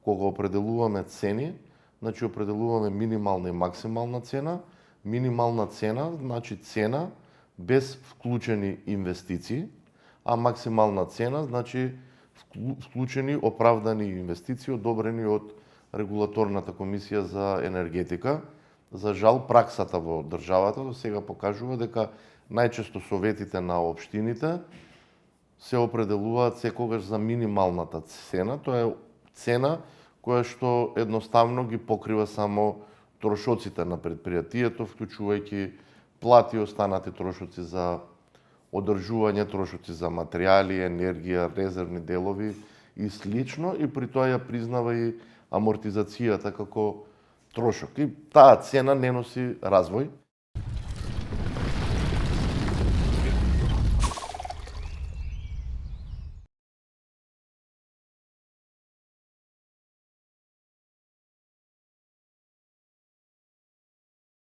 кога определуваме цени, значи определуваме минимална и максимална цена. Минимална цена значи цена без вклучени инвестиции, а максимална цена значи вклучени оправдани инвестиции, одобрени од Регулаторната комисија за енергетика. За жал, праксата во државата до сега покажува дека најчесто советите на општините се определуваат секогаш за минималната цена. Тоа е цена која што едноставно ги покрива само трошоците на предпријатието, вклучувајќи плати и останати трошоци за одржување, трошоци за материјали, енергија, резервни делови и слично, и при тоа ја признава и амортизацијата како трошок. И таа цена не носи развој,